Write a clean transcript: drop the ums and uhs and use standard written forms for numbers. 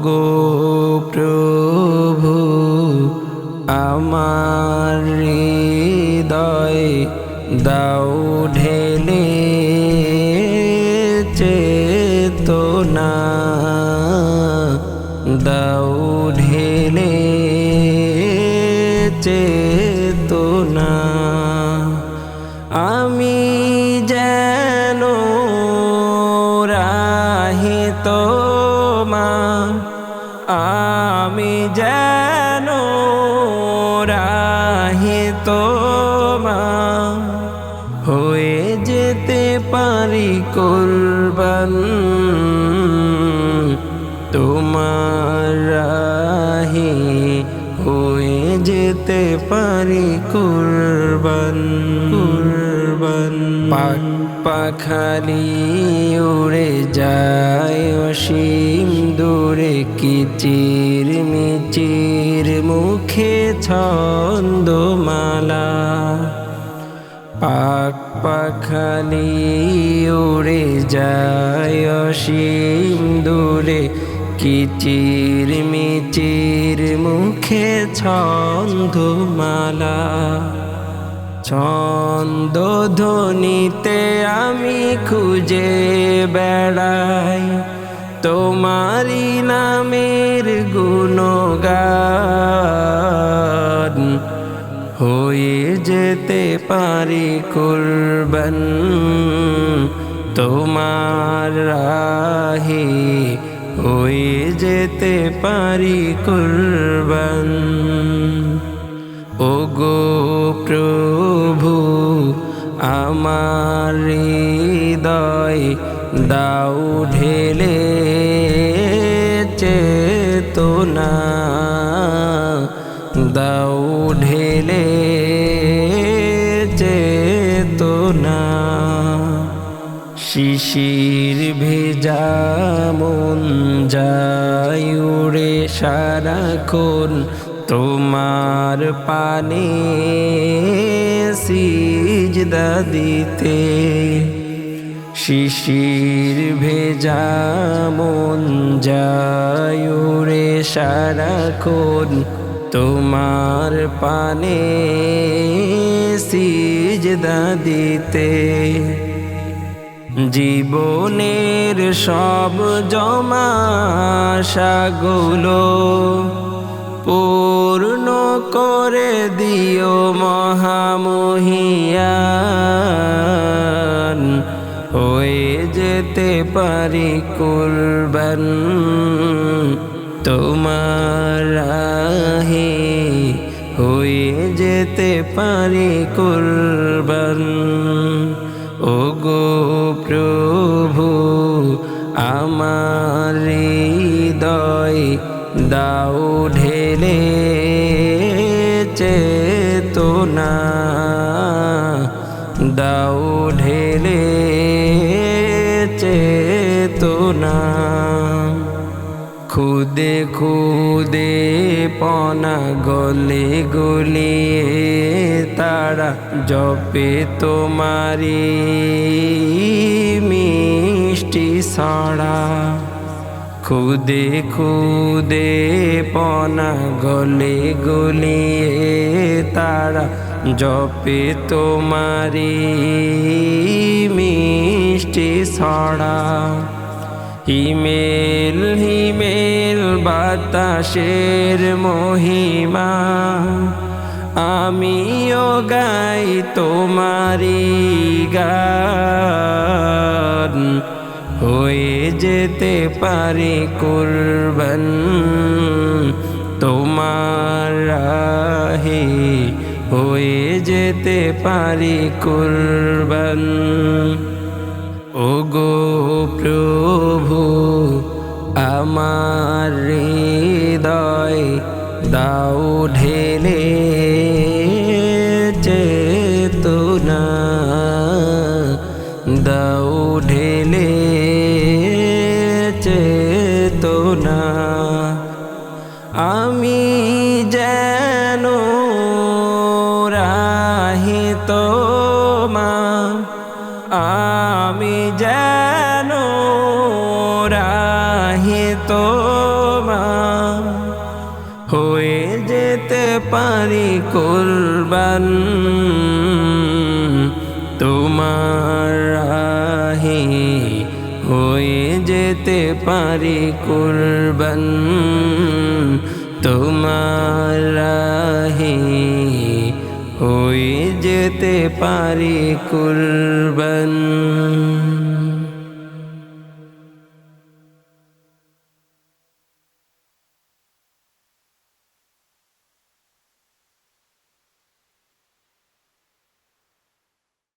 গো প্রভু আমার হৃদয় দাও ঢেলে চেতনা দাও ঢেলে চেতনা আমি যেন রাহি তোমার আমি যেন রাহি তোমার হয়ে যেতে পারি কুরবান তোমার রাহি হয়ে যেতে পারি কুরবান কুরবান পাক পাখালি উড়ে যায় অসীম দূরে কিচির মিচির মুখে ছন্দমালা পাক পাখালি উড়ে যায় অসীম দূরে কিচির মিচির মুখে ছন্দমালা ছন্দ ধ্বনিতে আমি খুঁজে বেড়াই তোমারি নামের গুণগান হয়ে যেতে পারি কুরবান তোমার রাহে হয়ে যেতে পারি কুরবান ও গো প্রভু আমার হৃদয় দাও ঢেলে চেতনা দাও ঢেলে চেতনা শিশির ভেজা মন যায় উড়ে সারাক্ষণ তোমার পানে সিজদা দিতে শিশির ভেজা মন যায় উড়ে সারাক্ষণ তোমার পানে সিজদা দিতে জীবনের সব জমা আশাগুলো পূর্ণ করে দিও মহামহিয়ান হয়ে যেতে পারি কুরবান তোমার রাহে হয়ে যেতে পারি কুরবান ও গো প্রভু আমার হৃদয় দাও ঢেলে চেতনা দাও ঢেলে চেতনা খুদে খুদে পনা গলে গলিয়ে তারা জপে তোমারি মিষ্টি ছড়া খুদে খুদে পনা গলে গলিয়ে তারা জপে তোমারি মিষ্টি ছড়া হিমেল হিমেল বাতাসের মহিমা আমিও গাই তোমারি গান হয়ে যেতে পারি কুরবান তোমার রাহে হয়ে যেতে পারি কুরবান ও গো প্রভু আমার হৃদয় দাও ঢেলে চেতনা দাও ঢেলে চেতনা আমি যেন রাহি তোমার আমি যেন রাহি তোমার মা হয়ে যেতে পারি কুরবান তোমার রাহে হয়ে যেতে পারি কুরবান তোমার রাহে হয়ে যেতে পারি কুরবান